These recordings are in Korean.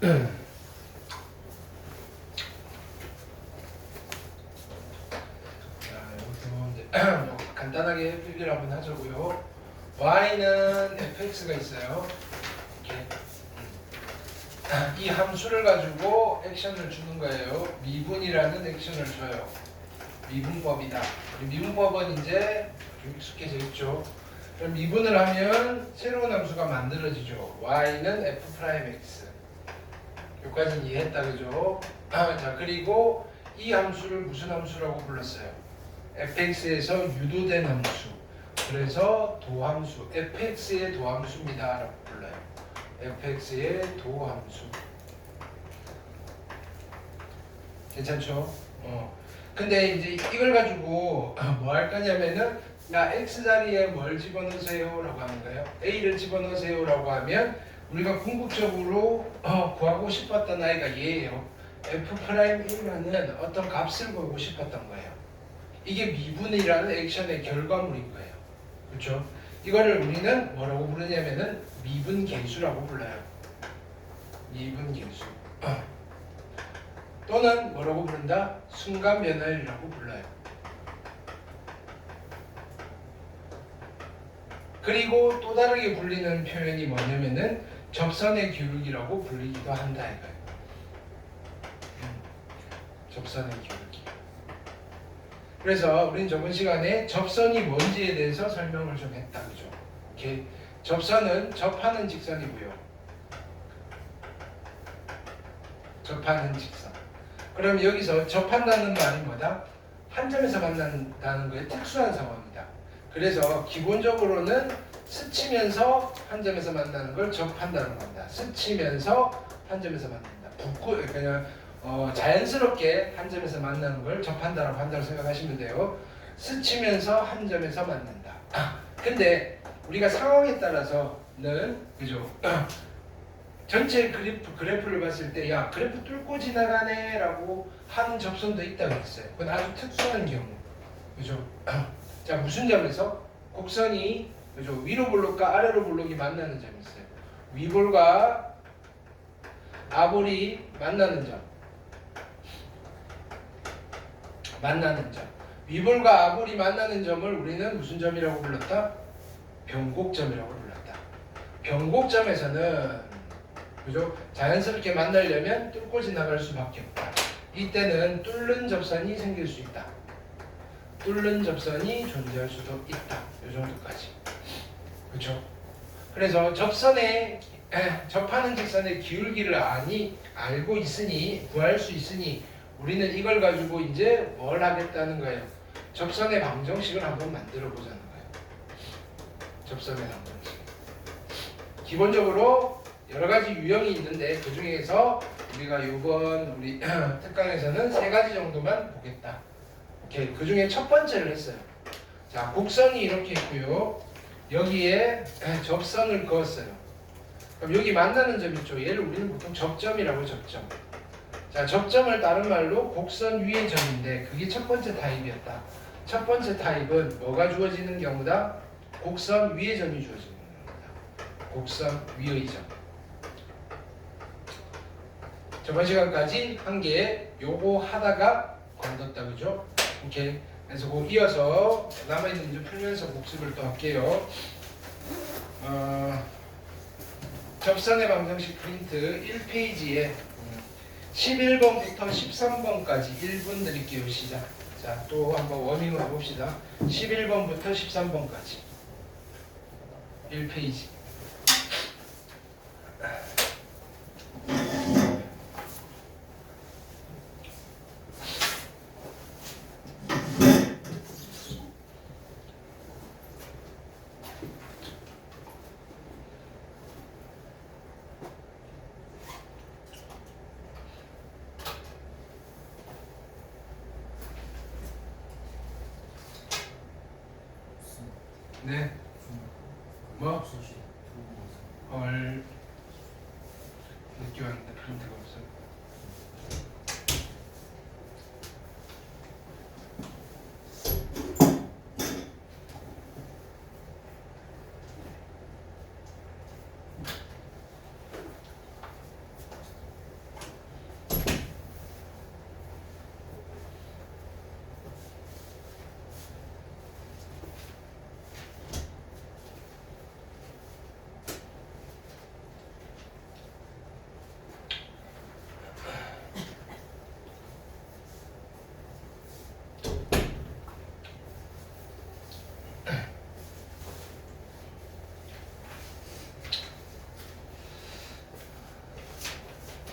이것도 이제 간단하게 비교를 한번 하자고요. y는 fx가 있어요. 이렇게 이 함수를 가지고 액션을 주는 거예요. 미분이라는 액션을 줘요. 미분법이다. 미분법은 이제 좀 익숙해져 있죠. 그럼 미분을 하면 새로운 함수가 만들어지죠. y는 f'x. 여기까지는 이해했다, 그죠? 자, 그리고 이 함수를 무슨 함수라고 불렀어요? fx에서 유도된 함수. 그래서 도함수, fx의 도함수입니다 라고 불러요. fx의 도함수. 괜찮죠? 근데 이제 이걸 가지고 뭐 할 거냐면은, 야, x자리에 뭘 집어넣으세요 라고 하는 거예요. a를 집어넣으세요 라고 하면 우리가 궁극적으로 구하고 싶었던 아이가 얘예요. f'A라는 어떤 값을 구하고 싶었던 거예요. 이게 미분이라는 액션의 결과물인 거예요. 그렇죠? 이거를 우리는 뭐라고 부르냐면은 미분계수라고 불러요. 미분계수. 또는 뭐라고 부른다? 순간변화율이라고 불러요. 그리고 또 다르게 불리는 표현이 뭐냐면은 접선의 기울기라고 불리기도 한다 이거예요. 접선의 기울기. 그래서 우린 저번 시간에 접선이 뭔지에 대해서 설명을 좀 했다, 그죠? 이렇게 접선은 접하는 직선이고요. 접하는 직선. 그럼 여기서 접한다는 말이 뭐다? 한 점에서 만난다는 거에 특수한 상황이다. 그래서 기본적으로는 스치면서 한 점에서 만나는 걸 접한다는 겁니다. 스치면서 한 점에서 만난다. 그냥 자연스럽게 한 점에서 만나는 걸 접한다라고 한다고 생각하시면 돼요. 스치면서 한 점에서 만난다. 근데 우리가 상황에 따라서는 그죠? 전체 그래프를 봤을 때 야, 그래프 뚫고 지나가네 라고 하는 접선도 있다고 했어요. 그건 아주 특수한 경우. 그죠? 자, 무슨 점에서? 곡선이 그죠? 위로 볼록과 아래로 볼록이 만나는 점이 있어요. 위볼과 아볼이 만나는 점. 만나는 점. 위볼과 아볼이 만나는 점을 우리는 무슨 점이라고 불렀다? 변곡점이라고 불렀다. 변곡점에서는 그죠? 자연스럽게 만나려면 뚫고 지나갈 수밖에 없다. 이때는 뚫는 접선이 생길 수 있다. 뚫는 접선이 존재할 수도 있다. 이 정도까지. 그렇죠? 그래서 접하는 직선의 기울기를 알고 있으니, 구할 수 있으니 우리는 이걸 가지고 이제 뭘 하겠다는 거예요? 접선의 방정식을 한번 만들어 보자는 거예요. 접선의 방정식. 기본적으로 여러 가지 유형이 있는데 그 중에서 우리가 이번 우리 특강에서는 3가지 정도만 보겠다. 오케이. 그 중에 첫 번째를 했어요. 자, 곡선이 이렇게 있고요. 여기에 접선을 그었어요. 그럼 여기 만나는 점 있죠. 얘를 우리는 보통 접점이라고 접점. 자, 접점을 다른 말로 곡선 위의 점인데 그게 첫 번째 타입이었다. 첫 번째 타입은 뭐가 주어지는 경우다? 곡선 위의 점이 주어지는 경우다. 곡선 위의 점. 저번 시간까지 한 개 요거 하다가 관뒀다, 그죠? 오케이. 그래서 그 이어서 남아있는 문제 풀면서 복습을 또 할게요. 접선의 방정식 프린트 1페이지에 11번부터 13번까지 1분 드릴게요. 시작. 자, 또 한번 워밍을 해봅시다. 11번부터 13번까지 1페이지. 네. 뭐? 헐. 늦게 왔는데 프린트가 없어.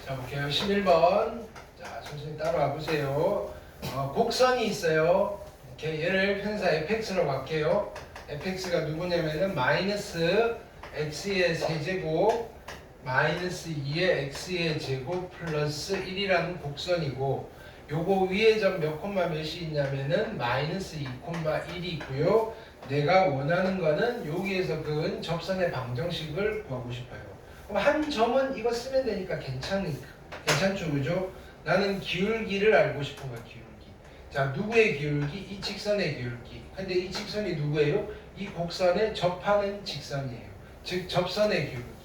자, 볼게요. 11번. 자, 천천히 따라와 보세요. 곡선이 있어요. 이렇게 얘를 편사 fx로 갈게요. fx가 누구냐면은 마이너스 x의 세제곱 마이너스 2의 x의 제곱 플러스 1이라는 곡선이고, 요거 위에 점 몇 콤마 몇이 있냐면은 마이너스 2 콤마 1이 있고요. 내가 원하는 거는 여기에서 그은 접선의 방정식을 구하고 싶어요. 그럼 한 점은 이거 쓰면 되니까 괜찮죠, 그죠? 나는 기울기를 알고 싶은 거야, 기울기. 자, 누구의 기울기? 이 직선의 기울기. 근데 이 직선이 누구예요? 이 곡선에 접하는 직선이에요. 즉, 접선의 기울기.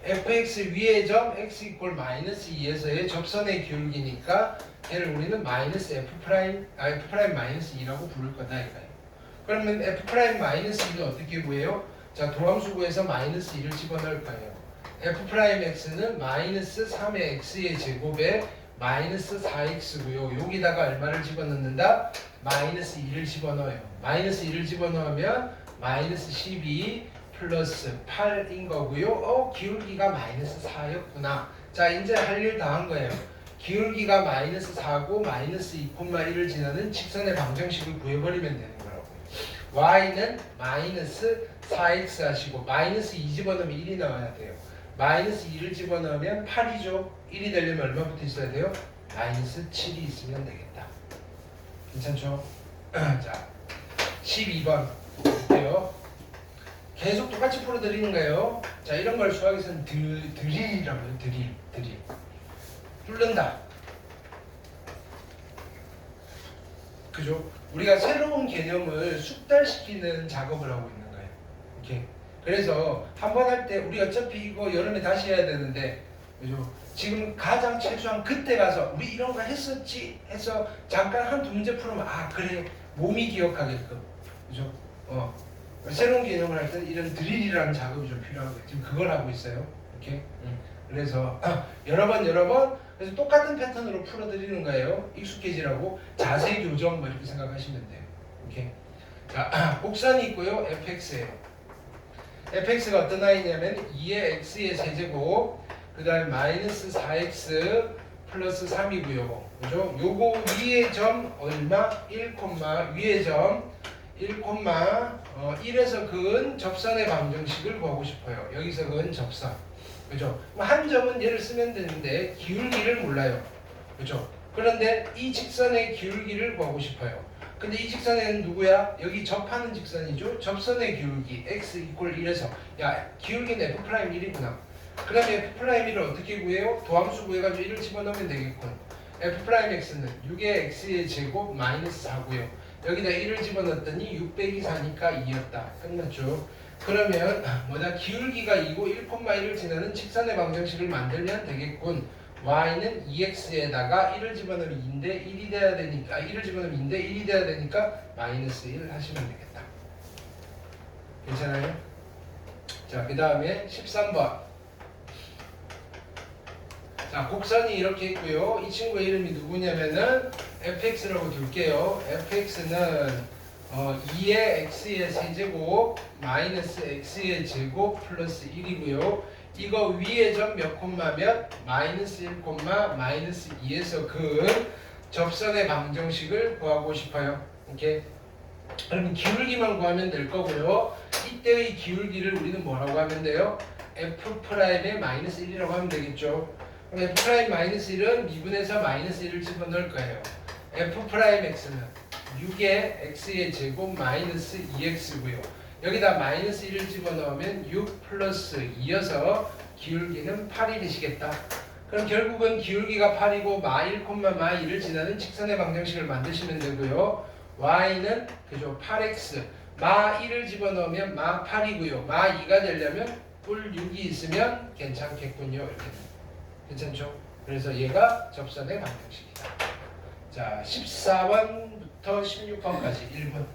fx 위의 점 x 이퀄 마이너스 2에서의 접선의 기울기니까 얘를 우리는 마이너스 f' 마이너스 2라고 부를 거다 이거예요. 그러면 f' 마이너스 2는 어떻게 구해요? 자, 도함수 구해서 마이너스 2를 집어넣을 거예요. f'x는 마이너스 3의 x의 제곱에 마이너스 4x고요. 여기다가 얼마를 집어넣는다? 마이너스 2를 집어넣어요. 마이너스 2를 집어넣으면 마이너스 12 플러스 8인 거고요. 기울기가 마이너스 4였구나. 자, 이제 할 일 다 한 거예요. 기울기가 마이너스 4고 마이너스 2,1을 지나는 직선의 방정식을 구해버리면 되는 거라고요. y는 마이너스 4x 하시고 마이너스 2 집어넣으면 1이 나와야 돼요. 마이너스 2를 집어넣으면 8이죠. 1이 되려면 얼마 붙어 있어야 돼요? 마이너스 7이 있으면 되겠다. 괜찮죠? 자, 12번 볼게요. 계속 똑같이 풀어드리는 거예요. 자, 이런 걸 수학에서는 드릴이라고 해요. 드릴. 뚫는다. 그죠? 우리가 새로운 개념을 숙달시키는 작업을 하고 있는 거예요. 이렇게. 그래서 한 번 할 때 우리 어차피 이거 여름에 다시 해야 되는데, 그죠? 지금 가장 최소한 그때 가서 우리 이런 거 했었지 해서 잠깐 한 두 문제 풀으면 그래 몸이 기억하게끔, 그죠? 새로운 개념을 할 때는 이런 드릴이라는 작업이 좀 필요하고요. 지금 그걸 하고 있어요. 이렇게. 그래서 여러 번 그래서 똑같은 패턴으로 풀어드리는 거예요. 익숙해지라고 자세 교정 뭐 이렇게 생각하시면 돼요. 이렇게. 자, 곡선이 있고요. fx예요. fx가 어떤 아이냐면 2의 x의 세제곱 그 다음에 마이너스 4x 플러스 3이고요. 그죠? 요거 위의 점 얼마? 1, 위의 점 1,1에서 그은 접선의 방정식을 구하고 싶어요. 여기서 그은 접선. 그죠? 한 점은 얘를 쓰면 되는데 기울기를 몰라요. 그죠? 그런데 이 직선의 기울기를 구하고 싶어요. 근데 이 직선에는 누구야? 여기 접하는 직선이죠? 접선의 기울기 x 이퀄 1에서 야, 기울기는 f'1이구나. 그럼 f'1을 어떻게 구해요? 도함수 구해가지고 1을 집어넣으면 되겠군. f'x는 6의 x의 제곱 마이너스 4고요. 여기다 1을 집어넣었더니 6 빼기 4니까 2였다. 끝났죠? 그러면 기울기가 2고 1,1을 지나는 직선의 방정식을 만들면 되겠군. y는 2x에다가 1을 집어넣으면 2인데 1이 돼야 되니까 1을 집어넣으면 2인데 1이 돼야 되니까 마이너스 1 하시면 되겠다. 괜찮아요? 자, 그 다음에 13번. 자, 곡선이 이렇게 있고요. 이 친구의 이름이 누구냐면은 fx라고 둘게요. fx는 2의 x의 세제곱 마이너스 x의 제곱 플러스 1이고요. 이거 위에 점 몇 콤마 몇? 마이너스 1 콤마 마이너스 2에서 그 접선의 방정식을 구하고 싶어요. 오케이? 그러면 기울기만 구하면 될 거고요. 이때의 기울기를 우리는 뭐라고 하면 돼요? f'의 마이너스 1이라고 하면 되겠죠. 그럼 f' 마이너스 1은 미분에서 마이너스 1을 집어넣을 거예요. f'x는 6의 x의 제곱 마이너스 2x고요. 여기다 마이너스 1을 집어넣으면 6 플러스 2여서 기울기는 8이 되시겠다. 그럼 결국은 기울기가 8이고 마 1, 마 2를 지나는 직선의 방정식을 만드시면 되고요. y는 그죠 8x 마 1을 집어넣으면 마 8이고요. 마 2가 되려면 뿔 6이 있으면 괜찮겠군요. 이렇게 괜찮죠? 그래서 얘가 접선의 방정식이다. 자, 14번부터 16번까지 1분.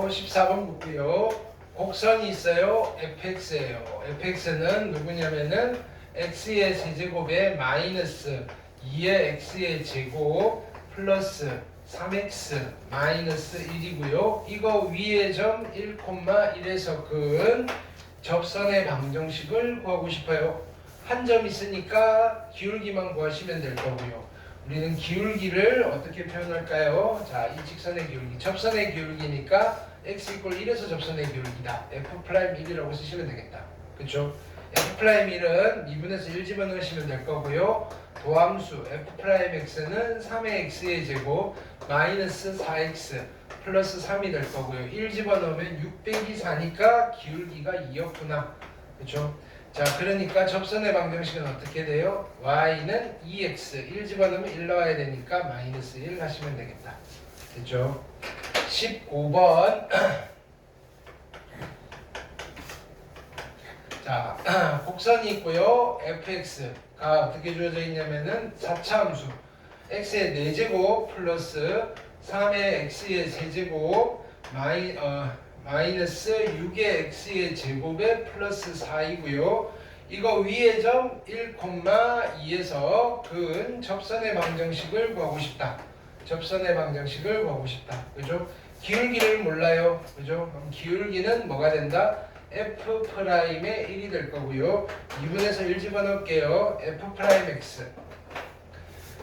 있고 14번 볼게요. 곡선이 있어요. fx예요. fx는 누구냐면은 x의 세제곱에 마이너스 2의 x의 제곱 플러스 3x 마이너스 1이고요. 이거 위의 점 1,1에서 그은 접선의 방정식을 구하고 싶어요. 한 점 있으니까 기울기만 구하시면 될 거고요. 우리는 기울기를 어떻게 표현할까요? 자, 이 직선의 기울기, 접선의 기울기니까 x = 1에서 접선의 기울기다. f'1이라고 쓰시면 되겠다. 그쵸? f'1은 2분에서 1 집어넣으시면 될 거고요. 도함수 f'x는 3의 x의 제곱 마이너스 4x 플러스 3이 될 거고요. 1 집어넣으면 6 빼기 4니까 기울기가 2였구나. 그쵸? 자, 그러니까 접선의 방정식은 어떻게 돼요? y는 2x 1 집어넣으면 1 나와야 되니까 마이너스 1 하시면 되겠다. 됐죠? 15번 자, 곡선이 있고요. fx가 어떻게 주어져 있냐면은 4차 함수 x의 4제곱 플러스 3의 x의 세제곱 마이너스 6의 x의 제곱에 플러스 4이고요. 이거 위의 점 1,2에서 근 접선의 방정식을 구하고 싶다. 접선의 방정식을 구하고 싶다. 그죠? 기울기를 몰라요. 그죠? 그럼 기울기는 뭐가 된다? f'의 1이 될 거고요. 2분에서 1 집어넣을게요. f'x.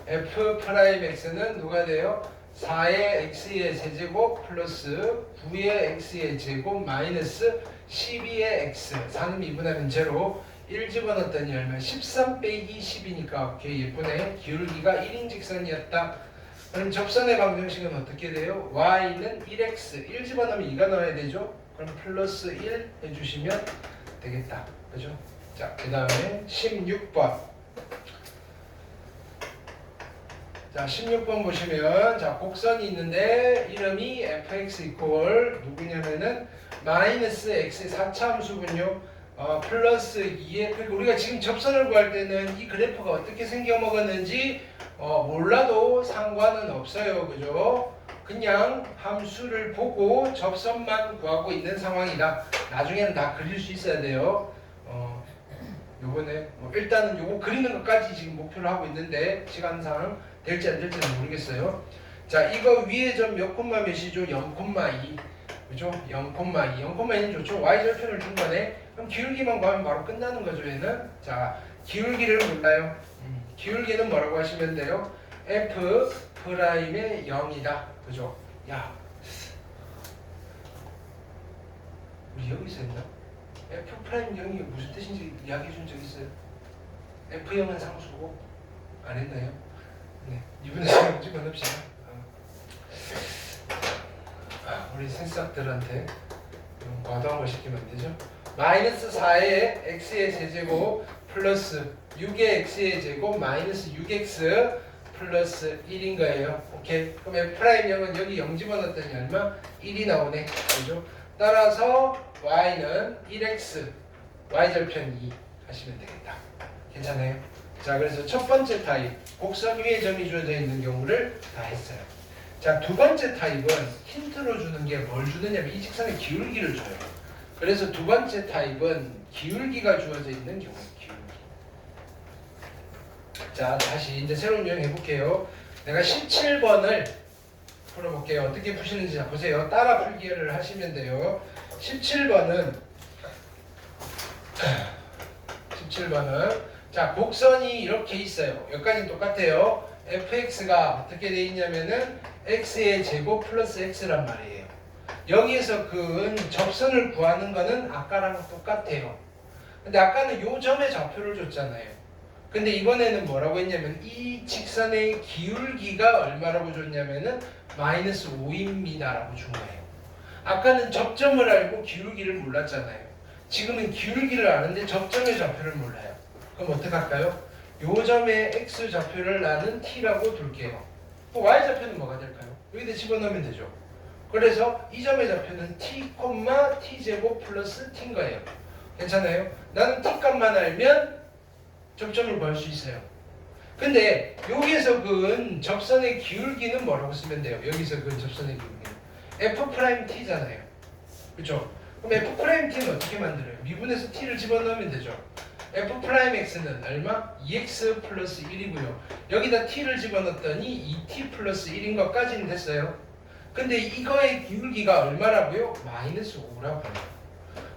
f'x는 누가 돼요? 4의 x의 세제곱 플러스 9의 x의 제곱 마이너스 12의 x 4는 2분하면 제로 1 집어넣었더니 얼마? 13 빼기 10이니까 오케이 예쁘네. 기울기가 1인 직선이었다. 그럼 접선의 방정식은 어떻게 돼요? y는 1x 1 집어넣으면 2가 나와야 되죠? 그럼 플러스 1 해주시면 되겠다. 그죠? 자, 그 다음에 16번. 자, 16번 보시면 자, 곡선이 있는데 이름이 fx 이퀄 누구냐면은 마이너스 x의 4차 함수군요. 플러스 2에 그러니까 우리가 지금 접선을 구할 때는 이 그래프가 어떻게 생겨 먹었는지 몰라도 상관은 없어요. 그죠? 그냥 함수를 보고 접선만 구하고 있는 상황이다. 나중에는 다 그릴 수 있어야 돼요. 요번에 일단은 요거 그리는 것까지 지금 목표를 하고 있는데 시간상 될지 안 될지는 모르겠어요. 자, 이거 위에 점 몇 콤마 몇이죠? 0,2 그죠? 0,2 0,2는 좋죠? y절편을 준 거네. 그럼 기울기만 구하면 바로 끝나는 거죠. 얘는 자, 기울기를 몰라요. 기울기는 뭐라고 하시면 돼요? f'의 0이다. 그죠? 야, 우리 여기서 했나? f'0이 무슨 뜻인지 이야기해 준 적 있어요? f0은 상수고 안 했나요? 네, 이번에 시간 집어넣읍시다. 우리 새싹들한테 과도한 걸 시키면 안 되죠? 마이너스 4의 x의 세제곱 플러스 6의 x의 제곱 마이너스 6x 플러스 1인 거예요. 오케이. 그럼 f'0은 여기 0 집어넣었더니 얼마? 1이 나오네. 그죠? 따라서 y는 1x y절편 2 하시면 되겠다. 괜찮아요? 자, 그래서 첫 번째 타입 곡선 위에 점이 주어져 있는 경우를 다 했어요. 자, 두 번째 타입은 힌트로 주는 게 뭘 주느냐면 이 직선의 기울기를 줘요. 그래서 두 번째 타입은 기울기가 주어져 있는 경우 기울기. 자, 다시 이제 새로운 유형 해볼게요. 내가 17번을 풀어볼게요. 어떻게 푸시는지 자, 보세요. 따라 풀기를 하시면 돼요. 17번은 자, 곡선이 이렇게 있어요. 여기까지는 똑같아요. fx가 어떻게 돼 있냐면은 x의 제곱 플러스 x란 말이에요. 여기에서 그 접선을 구하는 거는 아까랑 똑같아요. 근데 아까는 요 점의 좌표를 줬잖아요. 근데 이번에는 뭐라고 했냐면 이 직선의 기울기가 얼마라고 줬냐면은 마이너스 5입니다 라고 준 거예요. 아까는 접점을 알고 기울기를 몰랐잖아요. 지금은 기울기를 아는데 접점의 좌표를 몰라요. 그럼 어떡할까요? 요 점의 x 좌표를 나는 t라고 둘게요. y 좌표는 뭐가 될까요? 여기다 집어넣으면 되죠. 그래서 이 점의 좌표는 t, t제곱 플러스 t인 거예요. 괜찮아요? 나는 t 값만 알면 접점을 구할 수 있어요. 근데 여기에서 그은 접선의 기울기는 뭐라고 쓰면 돼요? 여기서 그 접선의 기울기는 f't잖아요. 그죠? 그럼 f 프라임 t는 어떻게 만들어요? 미분에서 t를 집어넣으면 되죠. f 프라임 x는 얼마? 2x 플러스 1이고요. 여기다 t를 집어넣었더니 2t 플러스 1인 것까지는 됐어요. 근데 이거의 기울기가 얼마라고요? 마이너스 5라고 해요.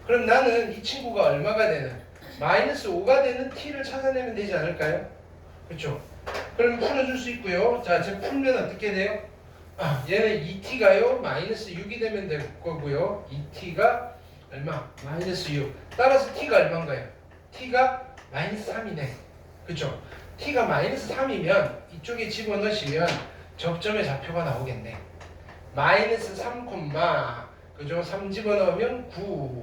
그럼 나는 이 친구가 얼마가 되는? 마이너스 5가 되는 t를 찾아내면 되지 않을까요? 그렇죠? 그럼 풀어줄 수 있고요. 자, 지금 풀면 어떻게 돼요? 얘는 2t가요 마이너스 6이 되면 될 거고요. 2t가 얼마? 마이너스 6. 따라서 t가 얼마인가요? t가 마이너스 3이네. 그쵸? t가 마이너스 3이면 이쪽에 집어넣으시면 접점의 좌표가 나오겠네. 마이너스 3, 그죠? 3 집어넣으면 9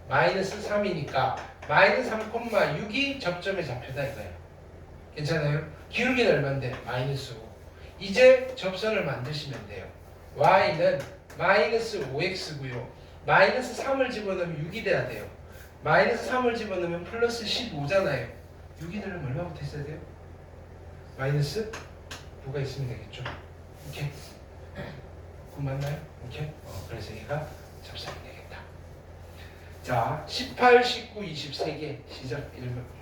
마이너스 3이니까 마이너스 3, 6이 접점의 좌표다 이거예요. 괜찮아요? 기울기는 얼마인데? 마이너스 5. 이제 접선을 만드시면 돼요. y는 마이너스 5x고요. 마이너스 3을 집어넣으면 6이 돼야 돼요. 마이너스 3을 집어넣으면 플러스 15잖아요. 6이 되려면 얼마부터 있어야 돼요? 마이너스 9가 있으면 되겠죠. 오케이. 9 맞나요? 오케이. 그래서 얘가 접선이 되겠다. 자, 18, 19, 20 3개 시작 1번.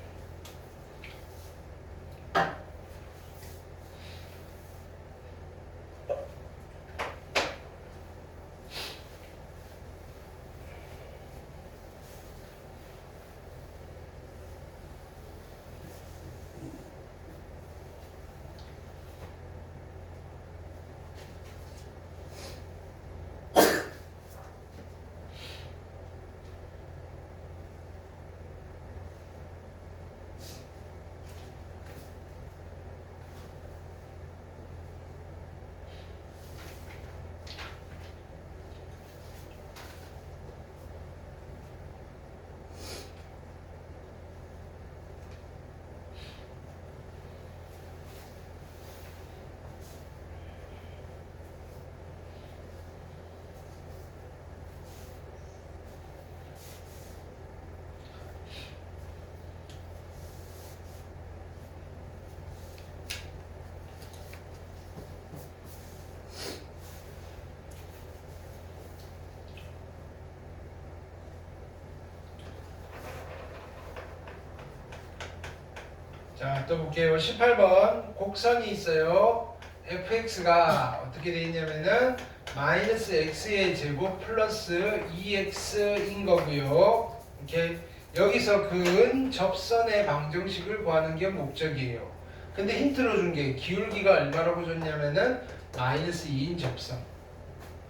자, 또 볼게요. 18번 곡선이 있어요. fx가 어떻게 되어 있냐면은 마이너스 x의 제곱 플러스 2x인 거고요. 이렇게 여기서 그은 접선의 방정식을 구하는 게 목적이에요. 근데 힌트로 준 게 기울기가 얼마라고 줬냐면은 마이너스 2인 접선.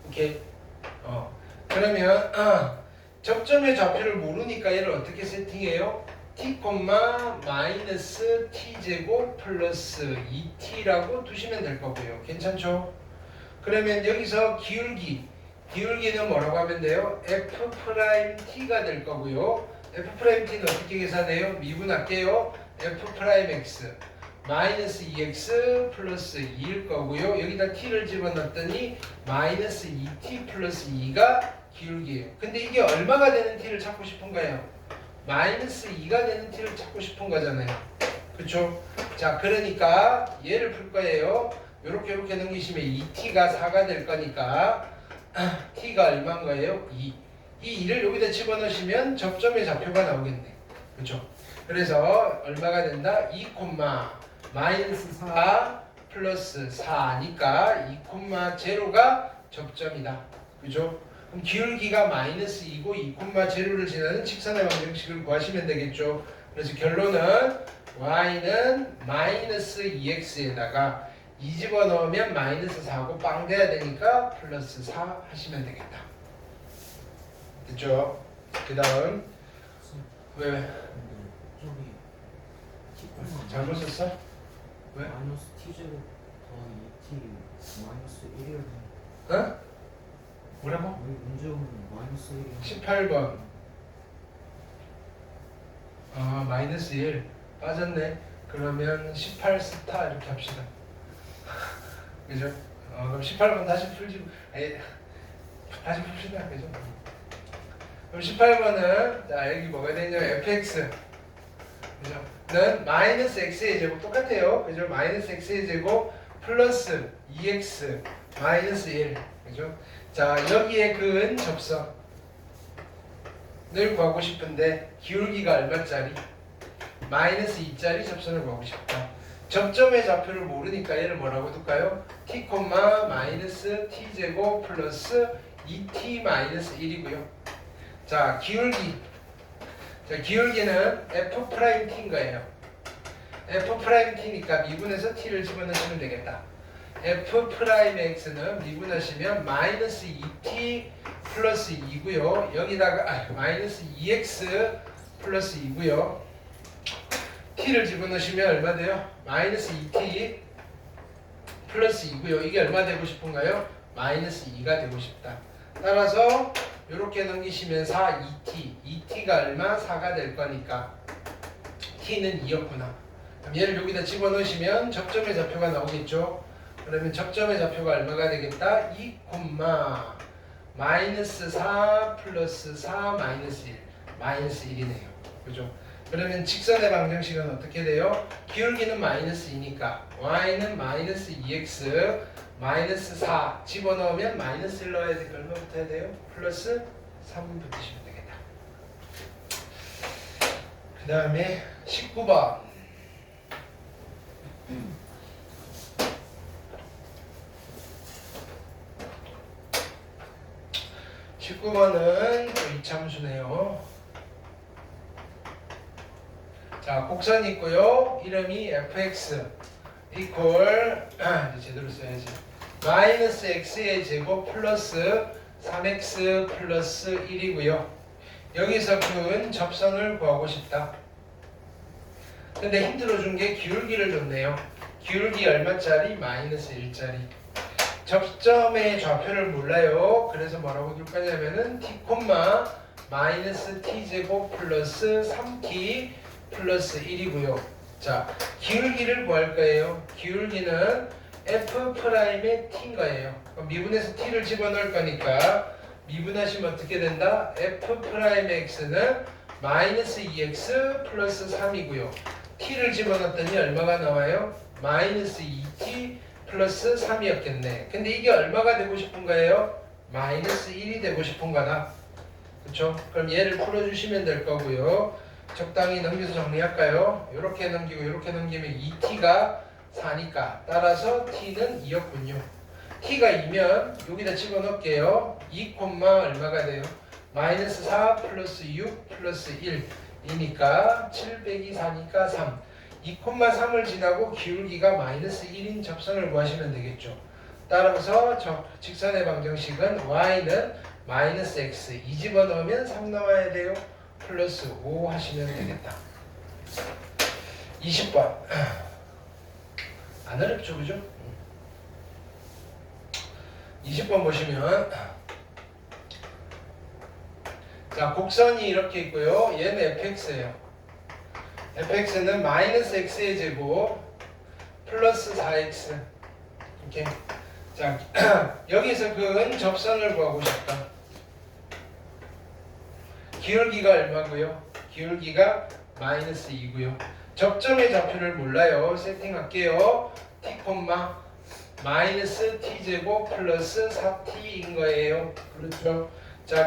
오케이. 그러면 접점의 좌표를 모르니까 얘를 어떻게 세팅해요? t, 마이너스 t제곱 플러스 2t라고 두시면 될 거고요. 괜찮죠? 그러면 여기서 기울기는 뭐라고 하면 돼요? f't가 될 거고요. f't는 어떻게 계산해요? 미분할게요. f'x 마이너스 2x 플러스 2일 거고요. 여기다 t를 집어넣었더니 마이너스 2t 플러스 2가 기울기예요. 근데 이게 얼마가 되는 t를 찾고 싶은가요? 마이너스 2가 되는 t를 찾고 싶은 거잖아요. 그쵸? 자, 그러니까 얘를 풀 거예요. 요렇게 넘기시면 2t가 4가 될 거니까 t가 얼마인 거예요? 2. 이 2를 여기다 집어넣으시면 접점의 좌표가 나오겠네. 그쵸? 그래서 얼마가 된다? 2, 마이너스 4 플러스 4니까 2,0가 접점이다. 그죠? 그럼 기울기가 마이너스 2고 2,0를 지나는 직선의 방정식을 구하시면 되겠죠. 그래서 결론은 y는 마이너스 2x에다가 2 집어넣으면 마이너스 4고 빵 돼야 되니까 플러스 4 하시면 되겠다. 됐죠? 그 다음 왜? 저기 잘못 썼어? 왜? 마이너스 t제곱 더하기 2t 마이너스 1이라고. 어? 뭐라고? 여기 문제 오면 마이너스 1이 18번 마이너스 1 빠졌네. 그러면 18 스타 이렇게 합시다. 그죠? 그럼 18번 다시 풀지. 다시 풉시다. 그죠? 그럼 18번은 자 여기 뭐가 되냐면 fx 그죠? 는 마이너스 x의 제곱 똑같아요. 그죠? 마이너스 x의 제곱 플러스 2x 마이너스 1 그죠? 자 여기에 그은 접선 늘 구하고 싶은데 기울기가 얼마짜리? 마이너스 2짜리 접선을 구하고 싶다. 접점의 좌표를 모르니까 얘를 뭐라고 둘까요? t, 마이너스 t제곱 플러스 2t 마이너스 1이고요. 자, 기울기. 자, 기울기는 f't인 거예요. f't니까 미분해서 t를 집어넣으시면 되겠다. f'x는 미분하시면 마이너스 2t 플러스 2고요. 여기다가 마이너스 2x 플러스 2고요. t를 집어넣으시면 얼마 돼요? 마이너스 2t 플러스 2고요. 이게 얼마 되고 싶은가요? 마이너스 2가 되고 싶다. 따라서 이렇게 넘기시면 4, 2t가 얼마? 4가 될 거니까 t는 2였구나. 그럼 얘를 여기다 집어넣으시면 접점의 좌표가 나오겠죠. 그러면 접점의 좌표가 얼마가 되겠다? 2, 마이너스 4 플러스 4 마이너스 1 마이너스 1이네요. 그죠? 그러면 직선의 방정식은 어떻게 돼요? 기울기는 마이너스 2니까 y는 마이너스 2x 마이너스 4 집어넣으면 마이너스 1 넣어야 되니까 얼마 붙어야 돼요? 플러스 3 붙이시면 되겠다. 그 다음에 19번 19번은 또 이참수네요. 자, 곡선이 있고요. 이름이 fx 이퀄 이제 제대로 써야지. 마이너스 x의 제곱 플러스 3x 플러스 1이고요. 여기서 큰 접선을 구하고 싶다. 근데 힌트로 준 게 기울기를 줬네요. 기울기 얼마짜리? 마이너스 1짜리. 접점의 좌표를 몰라요. 그래서 뭐라고 둘 거냐면은 t, 마이너스 t제곱 플러스 3t 플러스 1이고요. 자, 기울기를 구할 거예요. 기울기는 f'의 t인 거예요. 그럼 미분해서 t를 집어넣을 거니까 미분하시면 어떻게 된다? f'x는 마이너스 2x 플러스 3이고요. t를 집어넣었더니 얼마가 나와요? 마이너스 2t 플러스 3이었겠네. 근데 이게 얼마가 되고 싶은 거예요? 마이너스 1이 되고 싶은 거다. 그쵸? 그럼 얘를 풀어주시면 될 거고요. 적당히 넘겨서 정리할까요? 이렇게 넘기고 이렇게 넘기면 2t가 4니까 따라서 t는 2였군요. t가 2면 여기다 집어넣을게요. 2, 얼마가 돼요? 마이너스 4 플러스 6 플러스 1이니까 7 빼기 4니까 3. 2,3을 지나고 기울기가 마이너스 1인 접선을 구하시면 되겠죠. 따라서 직선의 방정식은 y는 마이너스 x 2 집어넣으면 3 나와야 돼요. 플러스 5 하시면 되겠다. 20번 안 어렵죠, 그죠? 20번 보시면 자, 곡선이 이렇게 있고요. 얘는 fx예요. fx는 마이너스 x의 제곱 플러스 4x 이렇게. 자, 여기서 그 접선을 구하고 싶다. 기울기가 얼마고요? 기울기가 마이너스 2고요. 접점의 좌표를 몰라요. 세팅할게요. t, 마이너스 t제곱 플러스 4t인 거예요. 그렇죠? 자,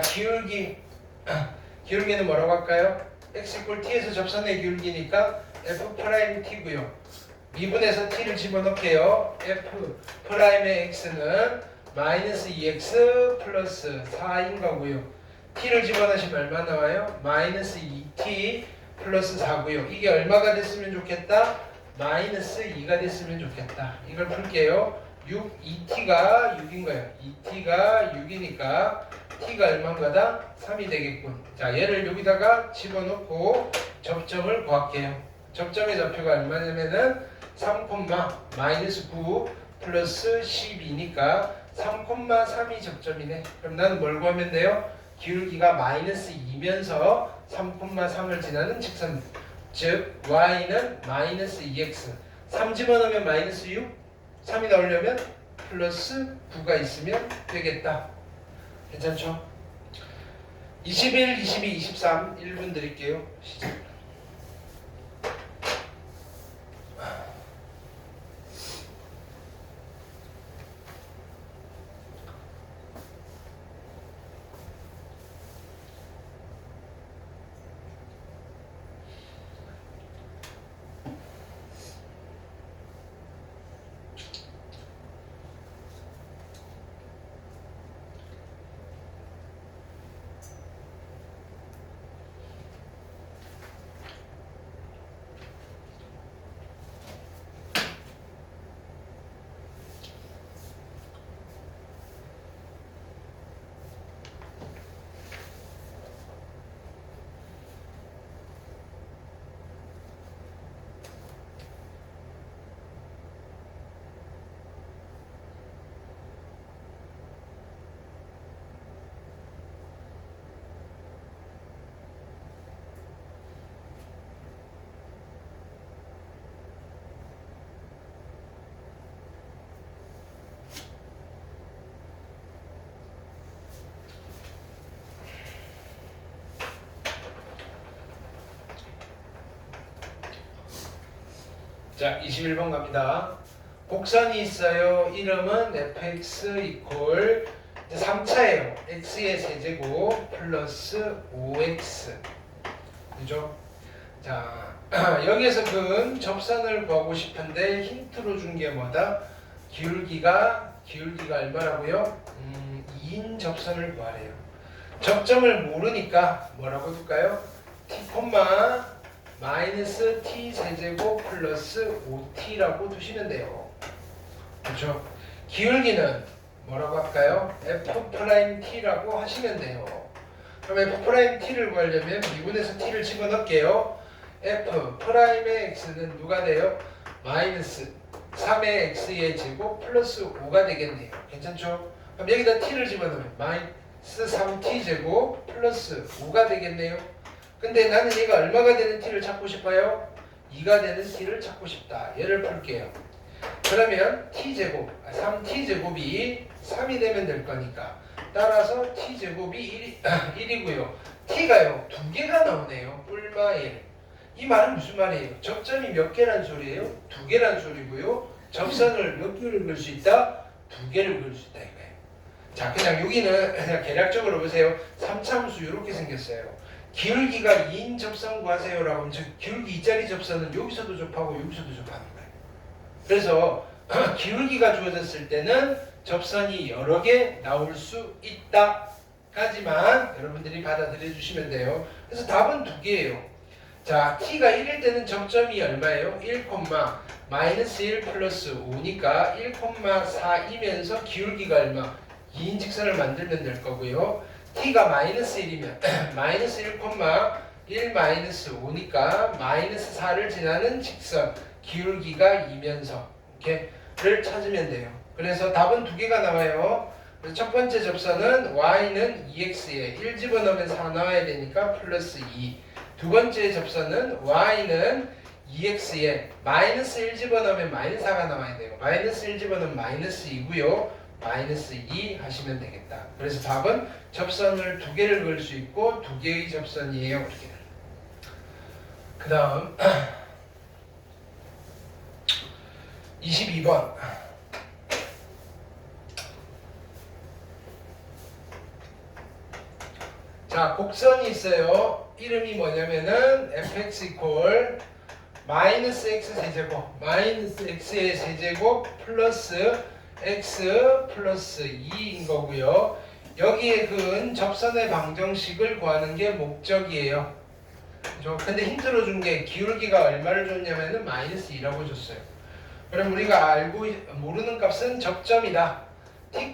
기울기는 뭐라고 할까요? x 이퀄 t에서 접선의 기울기니까 f't고요. 미분해서 t를 집어넣을게요. f'의 x는 마이너스 2x 플러스 4인 거고요. t를 집어넣으시면 얼마 나와요? 마이너스 2t 플러스 4고요. 이게 얼마가 됐으면 좋겠다? 마이너스 2가 됐으면 좋겠다. 이걸 풀게요. 2t가 6인 거예요. 2t가 6이니까 t가 얼마인 거다? 3이 되겠군. 자, 얘를 여기다가 집어넣고 접점을 구할게요. 접점의 좌표가 얼마냐면은 3, 마이너스 9 플러스 12니까 3,3이 접점이네. 그럼 나는 뭘 구하면 돼요? 기울기가 마이너스 2면서 3,3을 지나는 직선. 즉 y는 마이너스 2x 3 집어넣으면 마이너스 6 3이 나오려면 플러스 9가 있으면 되겠다. 괜찮죠? 21, 22, 23 1분 드릴게요. 시작. 자, 21번 갑니다. 곡선이 있어요. 이름은 fx 이퀄 3차예요. x의 세제곱 플러스 5x. 그죠? 자, 여기에서 그 접선을 구하고 싶은데 힌트로 준 게 뭐다? 기울기가 얼마라고요? 2인 접선을 구하래요. 접점을 모르니까 뭐라고 둘까요? t, 마이너스 t 세제곱 플러스 5t라고 두시면 돼요. 그렇죠? 기울기는 뭐라고 할까요? f't라고 하시면 돼요. 그럼 f't를 구하려면 미분에서 t를 집어넣을게요. f'의 x는 누가 돼요? 마이너스 3의 x의 제곱 플러스 5가 되겠네요. 괜찮죠? 그럼 여기다 t를 집어넣으면 마이너스 3t 제곱 플러스 5가 되겠네요. 근데 나는 얘가 얼마가 되는 t를 찾고 싶어요? 2가 되는 t를 찾고 싶다. 얘를 풀게요. 그러면 t제곱, 3t 제곱이 3이 되면 될 거니까 따라서 t 제곱이 1이고요. t가요 2개가 나오네요. 뿔마 1. 이 말은 무슨 말이에요? 접점이 몇 개란 소리예요? 2개란 소리고요. 접선을 몇 개를 그을 수 있다? 2개를 그을 수 있다 이거예요. 자, 그냥 여기는 그냥 계략적으로 보세요. 3차함수 이렇게 생겼어요. 기울기가 2인 접선 구하세요라고 하면 기울기 2짜리 접선은 여기서도 접하고 여기서도 접하는 거예요. 그래서 기울기가 주어졌을 때는 접선이 여러 개 나올 수 있다까지만 여러분들이 받아들여 주시면 돼요. 그래서 답은 2개예요. 자, t가 1일 때는 접점이 얼마예요? 1, 마이너스 1 플러스 5니까 1,4이면서 기울기가 얼마? 2인 직선을 만들면 될 거고요. t가 마이너스 1이면 마이너스 1, 마이너스 5니까 마이너스 4를 지나는 직선 기울기가 2면서 이렇게를 찾으면 돼요. 그래서 답은 2개가 나와요. 그래서 첫 번째 접선은 y는 2x에 1 집어넣으면 4 나와야 되니까 플러스 2. 두 번째 접선은 y는 2x에 마이너스 1 집어넣으면 마이너스 4가 나와야 돼요. 마이너스 1 집어넣으면 마이너스 2고요. 마이너스 2 하시면 되겠다. 그래서 답은 접선을 2개를 그을 수 있고 2개의 접선이에요. 이렇게. 그 다음 22번. 자, 곡선이 있어요. 이름이 뭐냐면은 fx 이퀄 마이너스 x 세제곱 마이너스 x의 세제곱 플러스 x 플러스 2인 거고요. 여기에 그은 접선의 방정식을 구하는 게 목적이에요. 그죠? 근데 힌트로 준 게 기울기가 얼마를 줬냐면은 마이너스 2라고 줬어요. 그럼 우리가 알고 모르는 값은 접점이다. t,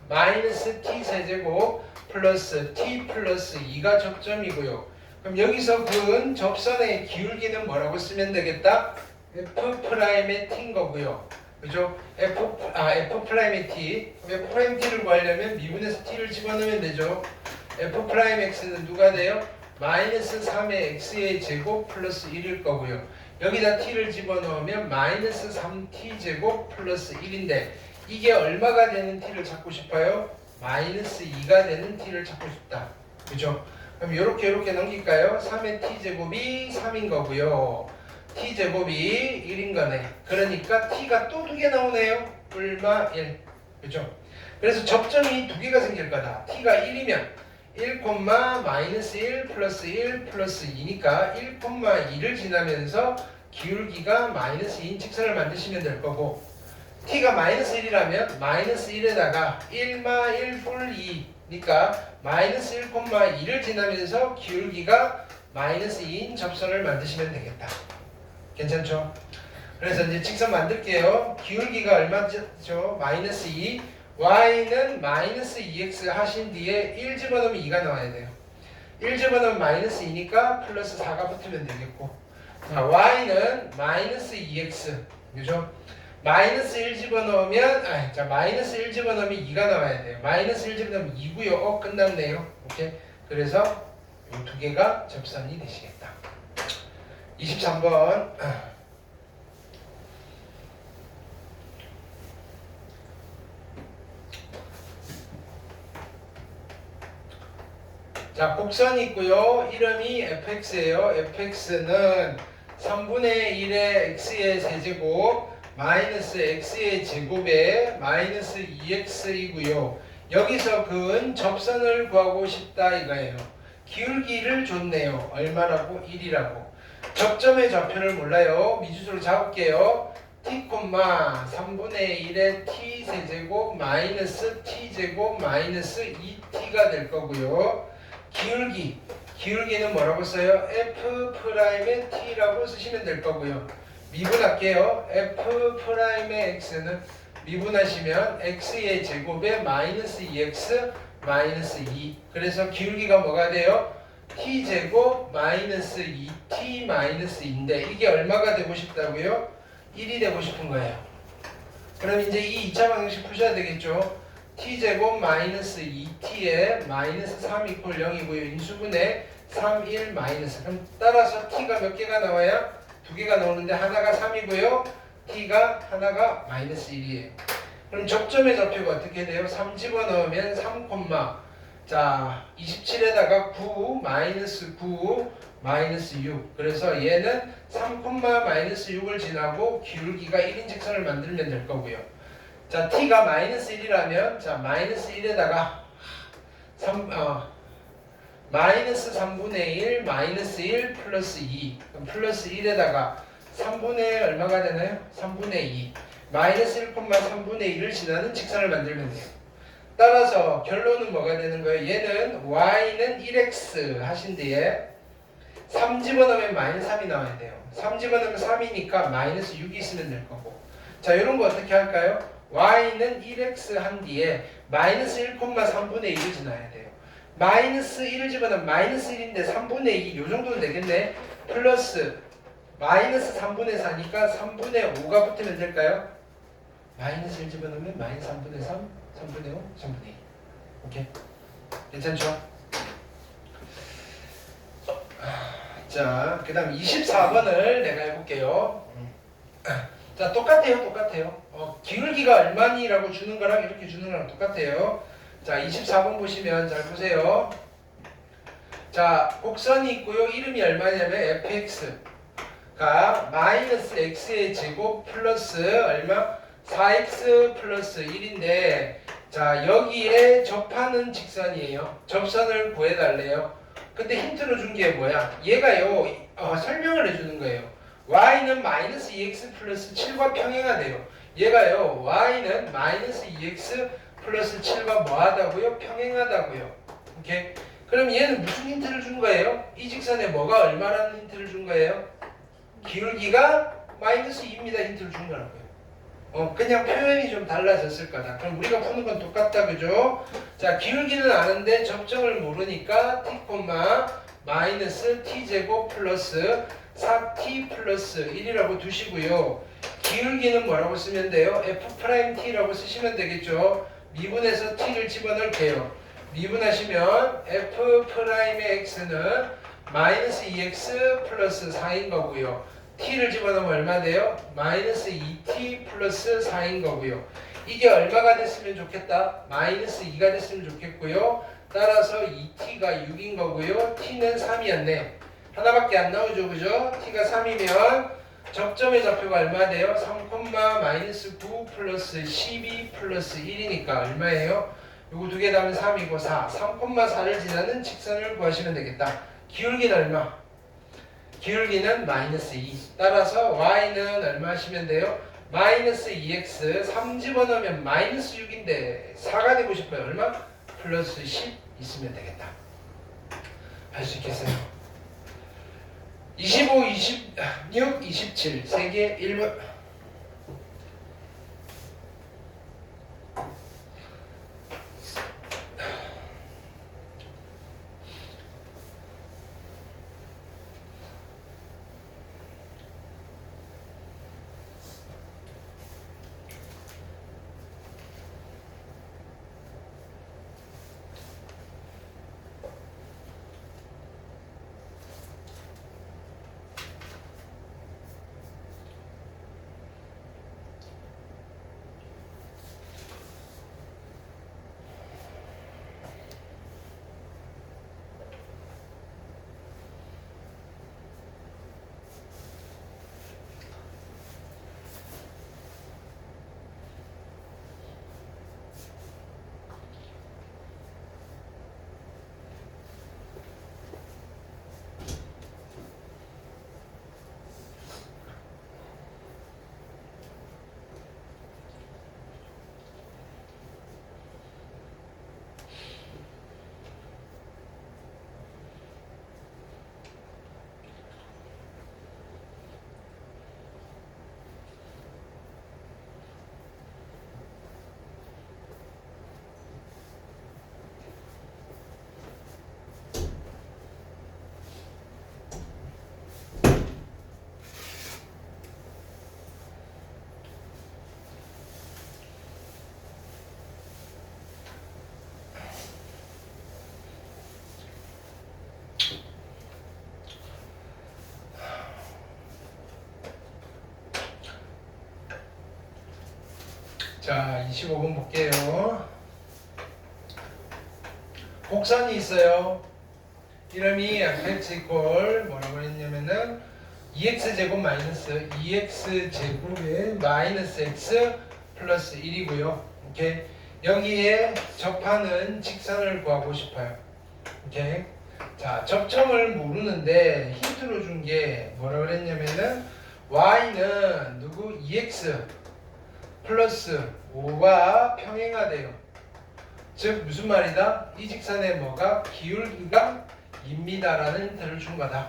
마이너스 t 세제곱 플러스 t 플러스 2가 접점이고요. 그럼 여기서 그은 접선의 기울기는 뭐라고 쓰면 되겠다? f'의 t인 거고요. 그죠? f'의 t. f't를 구하려면 미분에서 t를 집어넣으면 되죠. f'x는 누가 돼요? 마이너스 3의 x의 제곱 플러스 1일 거고요. 여기다 t를 집어넣으면 마이너스 3t 제곱 플러스 1인데 이게 얼마가 되는 t를 찾고 싶어요? 마이너스 2가 되는 t를 찾고 싶다. 그죠? 그럼 이렇게 넘길까요? 3의 t제곱이 3인 거고요. t제곱이 1인 거네. 그러니까 t가 또 2개 나오네요. 뿔마 1. 그죠? 그래서 접점이 2개가 생길 거다. t가 1이면 1, 마이너스 1 플러스 1 플러스 2니까 1,2를 지나면서 기울기가 마이너스 2인 직선을 만드시면 될 거고 t가 마이너스 1이라면 마이너스 1에다가 1마 1 뿔 2니까 마이너스 1,2를 지나면서 기울기가 마이너스 2인 접선을 만드시면 되겠다. 괜찮죠? 그래서 이제 직선 만들게요. 기울기가 얼마죠? 마이너스 2. y는 마이너스 2x 하신 뒤에 1 집어넣으면 2가 나와야 돼요. 1 집어넣으면 마이너스 2니까 플러스 4가 붙으면 되겠고 자, y는 마이너스 2x 그죠? 마이너스 1 집어넣으면 마이너스 1 집어넣으면 2가 나와야 돼요. 마이너스 1 집어넣으면 2고요. 끝났네요. 오케이. 그래서 이 2개가 접선이 되시겠다. 23번 자, 곡선이 있고요. 이름이 fx예요. fx는 3분의 1의 x의 세제곱 마이너스 x의 제곱에 마이너스 2x이고요. 여기서 그은 접선을 구하고 싶다 이거예요. 기울기를 줬네요. 얼마라고? 1이라고. 접점의 좌표를 몰라요. 미주수로 잡을게요. t, 3분의 1의 t 세제곱 마이너스 t 제곱 마이너스 2t가 될 거고요. 기울기는 뭐라고 써요? f 프라임의 t라고 쓰시면 될 거고요. 미분할게요. f 프라임의 x는 미분하시면 x의 제곱에 마이너스 2x 마이너스 2. 그래서 기울기가 뭐가 돼요? t 제곱 마이너스 2t 마이너스 2인데 이게 얼마가 되고 싶다고요? 1이 되고 싶은 거예요. 그럼 이제 이 2차 방정식 푸셔야 되겠죠. t 제곱 마이너스 2t에 마이너스 3 이퀄 0이고요. 인수분해 3, 1 마이너스. 그럼 따라서 t가 몇 개가 나와야? 2개가 나오는데 하나가 3이고요. t가 하나가 마이너스 1이에요. 그럼 접점의 좌표가 어떻게 돼요? 3 집어넣으면 3, 자 27에다가 9 마이너스 9 마이너스 6. 그래서 얘는 3, 마이너스 6을 지나고 기울기가 1인 직선을 만들면 될 거고요. 자 t가 마이너스 1이라면 자 마이너스 1에다가 마이너스 3분의 1 마이너스 1 플러스 2 그럼 플러스 1에다가 3분의 얼마가 되나요? 3분의 2 마이너스 1, 3분의 1을 지나는 직선을 만들면 돼요. 따라서 결론은 뭐가 되는 거예요? 얘는 y는 1x 하신 뒤에 3 집어넣으면 마이너스 3이 나와야 돼요. 3 집어넣으면 3이니까 마이너스 6이 있으면 될 거고. 자 이런 거 어떻게 할까요? y는 1x 한 뒤에 마이너스 1, 3분의 1을 지나야 돼요. 마이너스 1을 집어넣으면 마이너스 1인데 3분의 2, 요 정도는 되겠네. 플러스 마이너스 3분의 4니까 3분의 5가 붙으면 될까요? 마이너스 1 집어넣으면 마이너스 3분의 3, 3분의 5, 3분의 2. 오케이? 괜찮죠? 자, 그 다음 24번을 내가 해볼게요. 자, 똑같아요. 기울기가 얼마니라고 주는 거랑 이렇게 주는 거랑 똑같아요. 자, 24번 보시면 잘 보세요. 자, 곡선이 있고요. 이름이 얼마냐면 fx가 마이너스 x의 제곱 플러스 얼마? 4x 플러스 1인데 자, 여기에 접하는 직선이에요. 접선을 구해달래요. 근데 힌트로 준 게 뭐야? 얘가요, 설명을 해주는 거예요. y는 마이너스 2x 플러스 7과 평행하대요. 얘가요, y는 마이너스 2x 플러스 7과 뭐하다고요? 평행하다고요. 오케이? 그럼 얘는 무슨 힌트를 준 거예요? 이 직선에 뭐가 얼마라는 힌트를 준 거예요? 기울기가 마이너스 2입니다. 힌트를 준 거라고요. 그냥 표현이 좀 달라졌을 거다. 그럼 우리가 푸는 건 똑같다. 그죠? 자, 기울기는 아는데 접점을 모르니까 t, 마이너스 t제곱 플러스 4t 플러스 1이라고 두시고요. 기울기는 뭐라고 쓰면 돼요? f't라고 쓰시면 되겠죠? 미분해서 t를 집어넣을게요. 미분하시면 f'의 x는 마이너스 2x 플러스 4인 거고요. t를 집어넣으면 얼마 돼요? 마이너스 2t 플러스 4인 거고요. 이게 얼마가 됐으면 좋겠다? 마이너스 2가 됐으면 좋겠고요. 따라서 2t가 6인 거고요. t는 3이었네. 하나밖에 안 나오죠. 그죠? t가 3이면 접점의 좌표가 얼마 돼요? 3, 마이너스 9 플러스 12 플러스 1이니까 얼마예요? 요거 두 개 다음에 3이고 4. 3,4를 지나는 직선을 구하시면 되겠다. 기울기는 얼마? 기울기는 마이너스 2. 따라서 y는 얼마 하시면 돼요? 마이너스 2x 3 집어넣으면 마이너스 6인데 4가 되고 싶어요. 얼마? 플러스 10 있으면 되겠다. 할 수 있겠어요? 25, 26, 27 3개 1번 자, 25번 볼게요. 곡선이 있어요. 이름이 fx 이퀄 뭐라고 그랬냐면은 2x제곱 마이너스 2x제곱에 마이너스 x 플러스 1이고요. 오케이. 여기에 접하는 직선을 구하고 싶어요. 오케이. 자, 접점을 모르는데 힌트로 준 게 뭐라고 그랬냐면은 y는 누구 2x 플러스 5가 평행하대요. 즉 무슨 말이다? 이 직선의 뭐가 기울기가 입니다라는 힌트를 준 거다.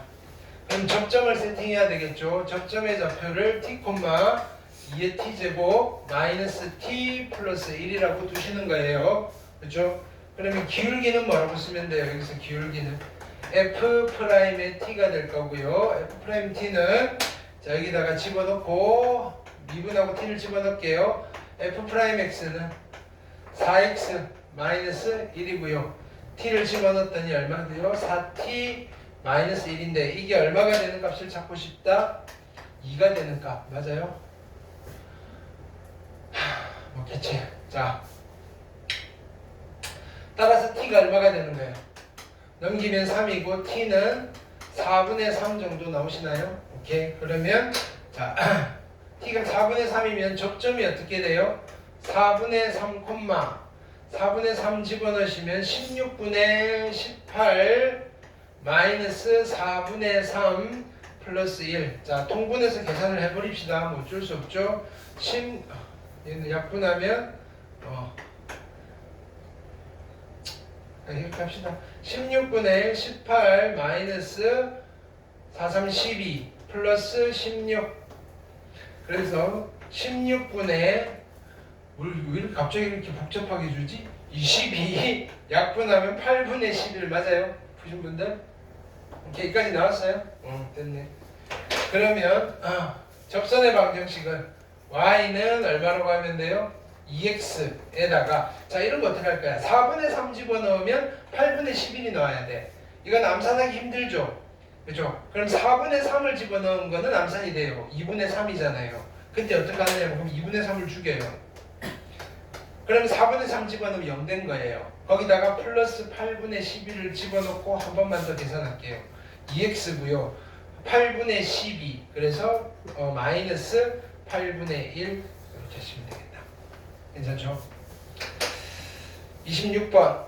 그럼 접점을 세팅해야 되겠죠. 접점의 좌표를 t, 2의 t제곱 마이너스 t 플러스 1이라고 두시는 거예요. 그렇죠? 그러면 기울기는 뭐라고 쓰면 돼요? 여기서 기울기는 f'의 t가 될 거고요. f't는 자 여기다가 집어넣고 미분하고 t를 집어넣을게요. f'x는 4x 마이너스 1이고요. t를 집어넣었더니 얼마 돼요? 4t 마이너스 1인데 이게 얼마가 되는 값을 찾고 싶다? 2가 되는 값 맞아요? 맞겠지? 자 따라서 t가 얼마가 되는 거예요? 넘기면 3이고 t는 4분의 3 정도 나오시나요? 오케이 그러면 자 t가 4분의 3이면 접점이 어떻게 돼요? 4분의 3, 4분의 3 집어넣으시면 16분의 18 마이너스 4분의 3 플러스 1. 자, 통분해서 계산을 해버립시다. 뭐 어쩔 수 없죠. 얘는 약분하면 이렇게 합시다. 16분의 18 마이너스 4, 3, 12 플러스 16. 그래서 16분의 왜 이렇게 갑자기 이렇게 복잡하게 주지? 22 약분하면 8분의 11 맞아요? 푸신 분들? 오케이, 여기까지 나왔어요? 됐네. 그러면 접선의 방정식은 y는 얼마라고 하면 돼요? 2x에다가 자 이런 거 어떻게 할 거야? 4분의 3 집어넣으면 8분의 11이 나와야 돼. 이건 암산하기 힘들죠? 그죠? 그럼 4분의 3을 집어넣은 거는 암산이 돼요. 2분의 3이잖아요. 그때 어떻게 하느냐면 그럼 2분의 3을 죽여요. 그럼 4분의 3 집어넣으면 0 된 거예요. 거기다가 플러스 8분의 11을 집어넣고 한 번만 더 계산할게요. 2x고요. 8분의 12 그래서 마이너스 8분의 1 이렇게 하시면 되겠다. 괜찮죠? 26번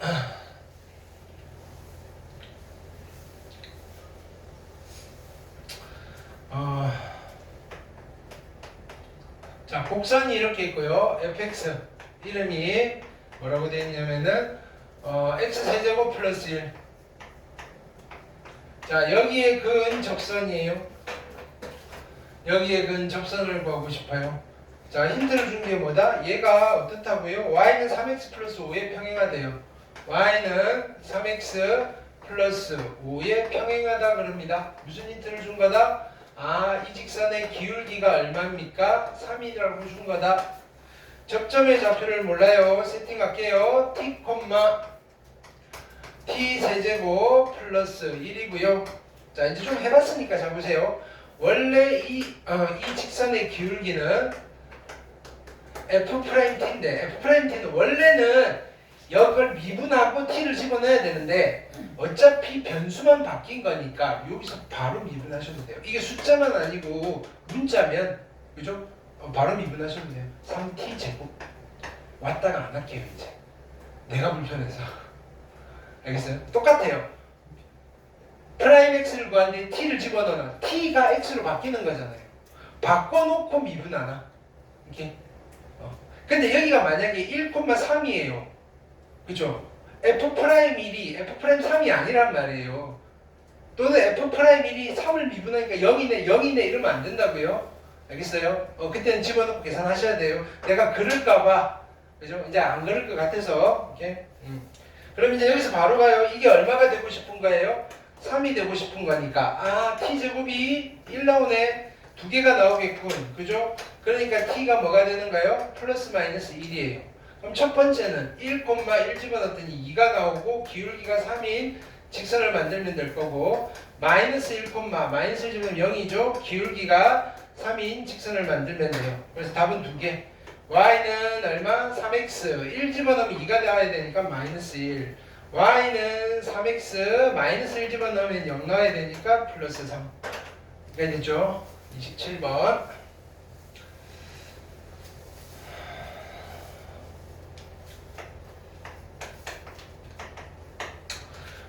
자 곡선이 이렇게 있고요. fx 이름이 뭐라고 되어 있냐면은 x세제곱 플러스 1. 자 여기에 그은 접선이에요. 여기에 그은 접선을 구하고 싶어요. 자 힌트를 준 게 뭐다? 얘가 어떻다고요? y는 3x 플러스 5에 평행하대요. y는 3x 플러스 5에 평행하다 그럽니다. 무슨 힌트를 준 거다? 이 직선의 기울기가 얼마입니까? 3이라고 준 거다. 접점의 좌표를 몰라요. 세팅할게요. t 세제곱 플러스 1이고요. 자 이제 좀 해봤으니까 잘 보세요. 원래 이 직선의 기울기는 f't인데 f't는 원래는 이걸 미분하고 t를 집어넣어야 되는데 어차피 변수만 바뀐 거니까 여기서 바로 미분하셔도 돼요. 이게 숫자만 아니고 문자면 그죠? 바로 미분하셔도 돼요. 3t 제곱 왔다가 안 할게요 이제 내가 불편해서 알겠어요? 똑같아요. 프라임 x를 구하는데 t를 집어넣으면 t가 x로 바뀌는 거잖아요. 바꿔놓고 미분하나 이렇게 근데 여기가 만약에 1,3이에요 그죠? f'1이 f'3이 아니란 말이에요. 또는 f'1이 3을 미분하니까 0이네 이러면 안 된다고요. 알겠어요? 그때는 집어넣고 계산하셔야 돼요. 내가 그럴까봐 그죠? 이제 안 그럴 것 같아서 이렇게 그럼 이제 여기서 바로 가요. 이게 얼마가 되고 싶은 거예요? 3이 되고 싶은 거니까 t제곱이 1 나오네. 두 개가 나오겠군. 그죠? 그러니까 t가 뭐가 되는가요? 플러스 마이너스 1이에요. 그럼 첫 번째는 1,1 집어넣었더니 2가 나오고 기울기가 3인 직선을 만들면 될 거고 마이너스 1, 마이너스 1 집어넣으면 0이죠. 기울기가 3인 직선을 만들면 돼요. 그래서 답은 두 개. y는 얼마? 3x 1 집어넣으면 2가 나와야 되니까 마이너스 1 y는 3x 마이너스 1 집어넣으면 0 나와야 되니까 플러스 3 이렇게 됐죠? 27번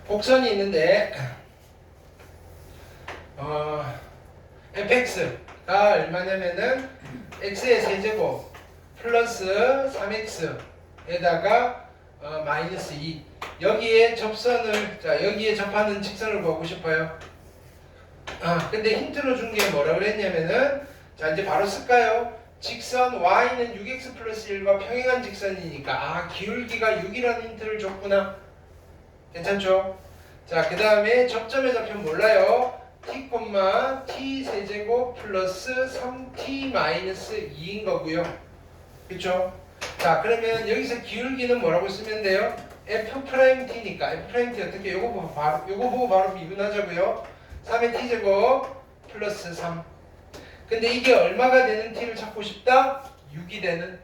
곡선이 있는데 fx가 얼마냐면은 x의 세제곱 플러스 3x에다가 마이너스 2 여기에 접선을 자 여기에 접하는 직선을 구하고 싶어요. 근데 힌트로 준 게 뭐라고 그랬냐면은 자 이제 바로 쓸까요? 직선 y는 6x 플러스 1과 평행한 직선이니까 기울기가 6이라는 힌트를 줬구나. 괜찮죠? 자 그 다음에 접점의 좌표 몰라요. t, t 세제곱 플러스 3t 마이너스 2인 거고요. 그쵸? 자 그러면 여기서 기울기는 뭐라고 쓰면 돼요? f't니까 f't 어떻게 요거 보고 바로 미분하자고요. 3의 t제곱 플러스 3 근데 이게 얼마가 되는 t를 찾고 싶다? 6이 되는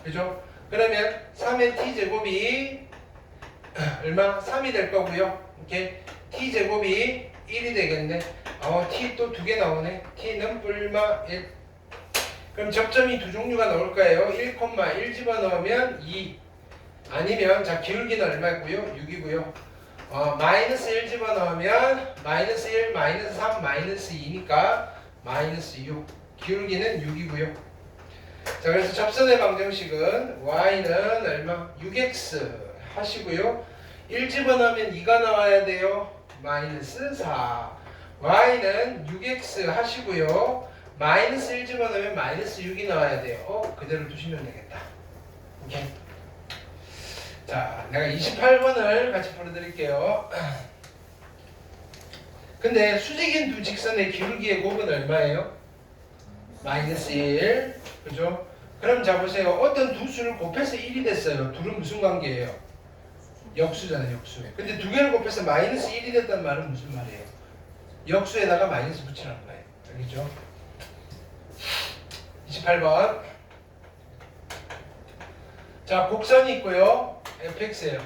그죠? 그러면 3의 t제곱이 얼마? 3이 될 거고요. 이렇게 t제곱이 1이 되겠네. t 또 두 개 나오네. t는 뿔마 1 그럼 접점이 두 종류가 나올 거예요. 1,1 집어넣으면 2 아니면 자 기울기는 얼마고요? 6이고요. 마이너스 1 집어넣으면 마이너스 1, 마이너스 3, 마이너스 2니까 마이너스 6 기울기는 6이고요. 자 그래서 접선의 방정식은 y는 얼마? 6x 하시고요. 1 집어넣으면 2가 나와야 돼요. 마이너스 4 y는 6x 하시고요. 마이너스 1 집어넣으면 마이너스 6이 나와야 돼요. 그대로 두시면 되겠다. 오케이. 자, 내가 28번을 같이 풀어드릴게요. 근데 수직인 두 직선의 기울기의 곱은 얼마예요? 마이너스 1. 그죠? 그럼 자 보세요. 어떤 두 수를 곱해서 1이 됐어요. 둘은 무슨 관계예요? 역수잖아요, 역수. 근데 두 개를 곱해서 마이너스 1이 됐단 말은 무슨 말이에요? 역수에다가 마이너스 붙이라는 거예요. 알겠죠? 28번. 자, 곡선이 있고요. fx예요.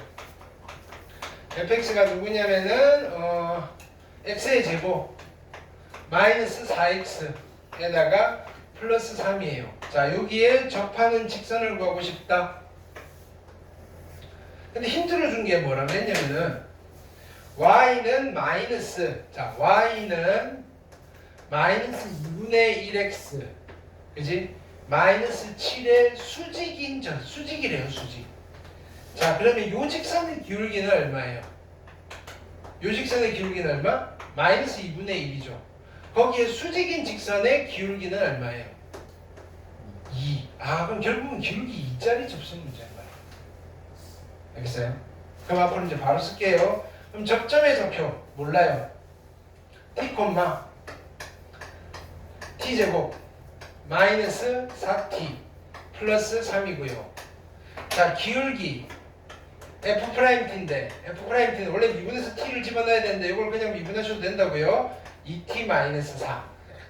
fx가 누구냐면은 x의 제곱 마이너스 4x에다가 플러스 3이에요. 자, 여기에 접하는 직선을 구하고 싶다. 근데 힌트로 준 게 뭐라고 했냐면은 y는 마이너스 자 y는 마이너스 2분의 1x 그지? 마이너스 7의 수직이래요 수직. 자 그러면 요 직선의 기울기는 얼마예요? 요 직선의 기울기는 얼마? 마이너스 2분의 1이죠. 거기에 수직인 직선의 기울기는 얼마예요? 2. 그럼 결국은 기울기 2짜리 접선 문제인 거예요. 알겠어요? 그럼 앞으로 이제 바로 쓸게요. 그럼 접점의 좌표 몰라요. t, t제곱 마이너스 4t 플러스 3이고요. 자 기울기 f't인데 f't는 원래 미분에서 t를 집어넣어야 되는데 이걸 그냥 미분하셔도 된다고요. 2t 마이너스 4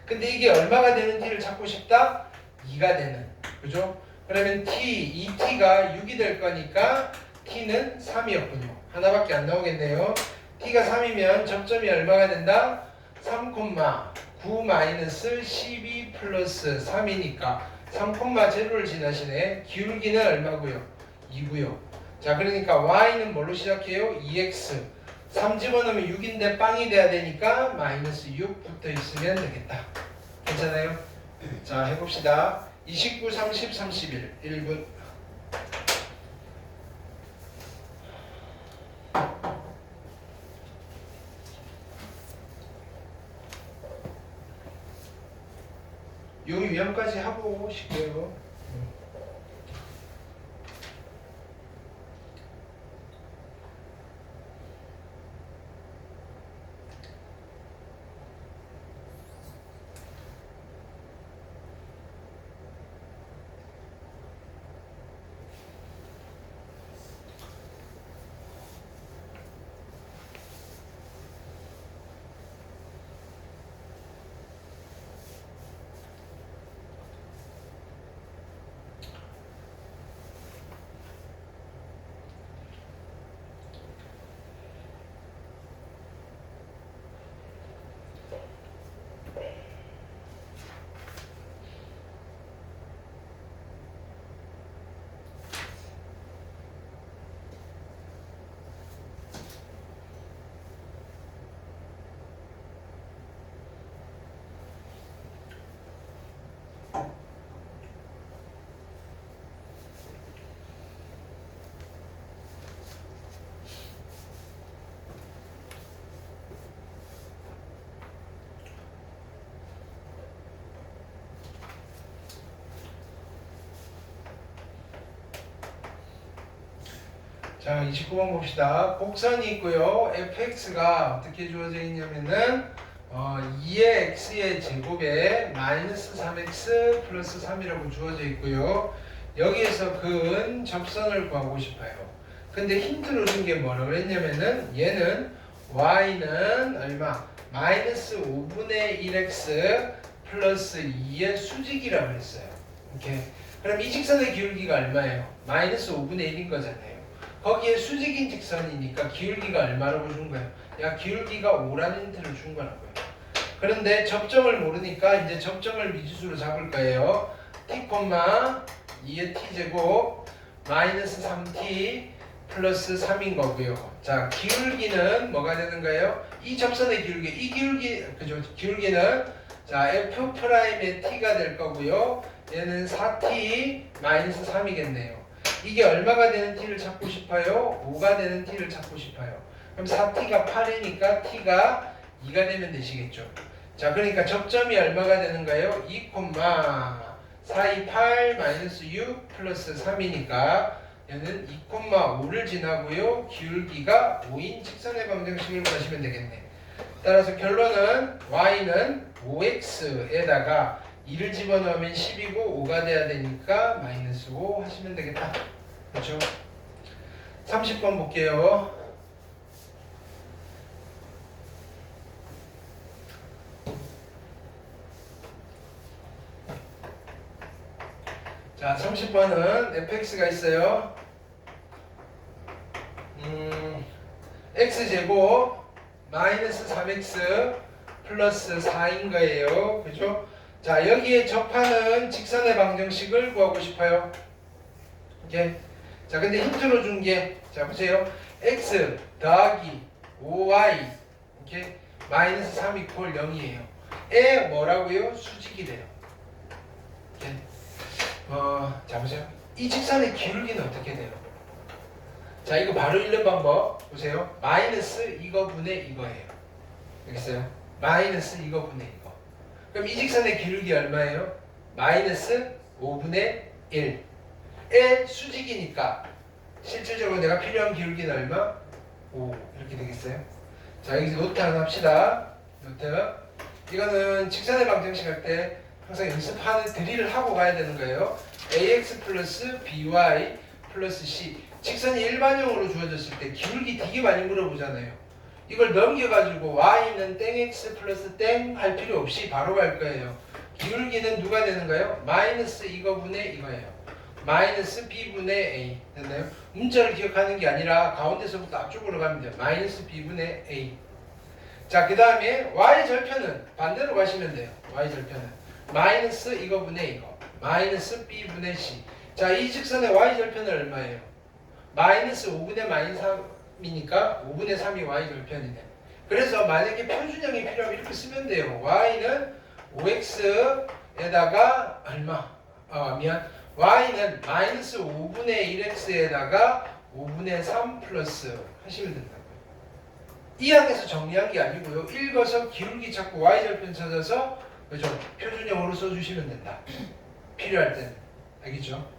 근데 이게 얼마가 되는 t를 찾고 싶다? 2가 되는 그죠? 그러면 t, 2t가 6이 될 거니까 t는 3이었군요. 하나밖에 안 나오겠네요. t가 3이면 접점이 얼마가 된다? 3,9 마이너스 12 플러스 3이니까 3,0를 지나시네. 기울기는 얼마고요? 2고요. 자 그러니까 y는 뭘로 시작해요? 2x 3 집어넣으면 6인데 빵이 돼야 되니까 마이너스 6 붙어 있으면 되겠다. 괜찮아요? 자 해봅시다. 29, 30, 31 1분 여기 위험까지 하고 싶고요. 자, 29번 봅시다. 곡선이 있고요. fx가 어떻게 주어져 있냐면은 2의 x의 제곱에 마이너스 3x 플러스 3이라고 주어져 있고요. 여기에서 그은 접선을 구하고 싶어요. 근데 힌트로 준 게 뭐라고 그랬냐면은 얘는 y는 얼마? 마이너스 5분의 1x 플러스 2의 수직이라고 했어요. 오케이. 그럼 이 직선의 기울기가 얼마예요? 마이너스 5분의 1인 거잖아요. 거기에 수직인 직선이니까 기울기가 얼마라고 준 거예요? 야, 기울기가 5라는 힌트를 준 거라고요. 그런데 접점을 모르니까 이제 접점을 미지수로 잡을 거예요. t, 2의 t제곱 마이너스 3t 플러스 3인 거고요. 자, 기울기는 뭐가 되는 거예요? 이 접선의 기울기, 이 기울기, 그죠? 기울기는 자, f'의 t가 될 거고요. 얘는 4t 마이너스 3이겠네요. 이게 얼마가 되는 t를 찾고 싶어요? 5가 되는 t를 찾고 싶어요. 그럼 4t가 8이니까 t가 2가 되면 되시겠죠. 자, 그러니까 접점이 얼마가 되는가요? 2, 428 마이너스 6 플러스 3이니까 얘는 2,5를 지나고요. 기울기가 5인 직선의 방정식을 구하시면 되겠네. 따라서 결론은 y는 5x에다가 2를 집어넣으면 10이고 5가 돼야 되니까 마이너스 5 하시면 되겠다. 그렇죠? 30번 볼게요. 자, 30번은 fx가 있어요. x제곱 마이너스 3x 플러스 4인 거예요. 그죠? 자, 여기에 접하는 직선의 방정식을 구하고 싶어요. 오케이. 자, 근데 힌트로 준 게, 자, 보세요. x 더하기 5y, 오케이. 마이너스 3 이퀄 0이에요. 에 뭐라고요? 수직이래요. 오케이. 자, 보세요. 이 직선의 기울기는 어떻게 돼요? 자, 이거 바로 읽는 방법 보세요. 마이너스 이거분의 이거예요. 여기 있어요. 마이너스 이거분의 이거. 그럼 이 직선의 기울기 얼마예요? 마이너스 5분의 1. 의 수직이니까 실질적으로 내가 필요한 기울기는 얼마? 5. 이렇게 되겠어요. 자, 여기서 노트 하나 합시다. 노트. 이거는 직선의 방정식 할 때 항상 연습하는 드릴을 하고 가야 되는 거예요. ax 플러스 by 플러스 c. 직선이 일반형으로 주어졌을 때 기울기 되게 많이 물어보잖아요. 이걸 넘겨가지고 y는 땡x 플러스 땡 할 필요 없이 바로 갈 거예요. 기울기는 누가 되는가요? 마이너스 이거분의 이거예요. 마이너스 b분의 a. 됐나요? 문자를 기억하는 게 아니라 가운데서부터 앞쪽으로 가면 돼요. 마이너스 b분의 a. 자, 그 다음에 y 절편은 반대로 가시면 돼요. y 절편은 마이너스 이거분의 이거. 마이너스 b분의 c. 자, 이 직선의 y 절편은 얼마예요? 마이너스 5분의 마이너스 3이니까 5분의 3이 y 절편이네. 그래서 만약에 표준형이 필요하면 이렇게 쓰면 돼요. y는 5x에다가 얼마? y는 마이너스 5분의 1x에다가 5분의 3 플러스 하시면 된다고요. 이 안에서 정리한 게 아니고요. 읽어서 기울기 찾고 y절편 찾아서 그죠? 표준형으로 써주시면 된다. 필요할 때는. 알겠죠?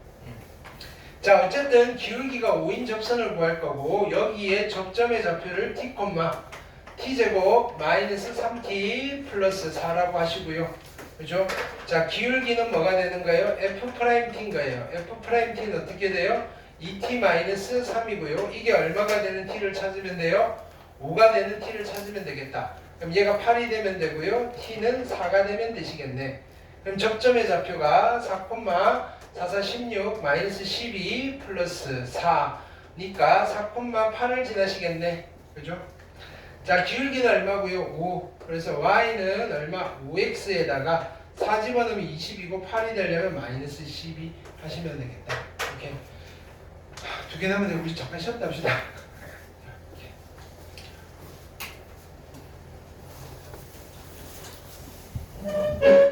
자, 어쨌든 기울기가 5인 접선을 구할 거고 여기에 접점의 좌표를 t, t제곱 마이너스 3t 플러스 4라고 하시고요. 그죠? 자, 기울기는 뭐가 되는가요? f't인 거예요. f't는 어떻게 돼요? 2t 마이너스 3이고요. 이게 얼마가 되는 t를 찾으면 돼요? 5가 되는 t를 찾으면 되겠다. 그럼 얘가 8이 되면 되고요. t는 4가 되면 되시겠네. 그럼 접점의 좌표가 4,44, 16 마이너스 12 플러스 4니까 4,8을 지나시겠네. 그죠? 자, 기울기는 얼마고요? 5. 그래서 y는 얼마? 5x에다가 4 집어넣으면 20이고 8이 되려면 마이너스 12 하시면 되겠다. 오케이. 두 개 남았는데 우리 잠깐 쉬었다 합시다. 이렇게.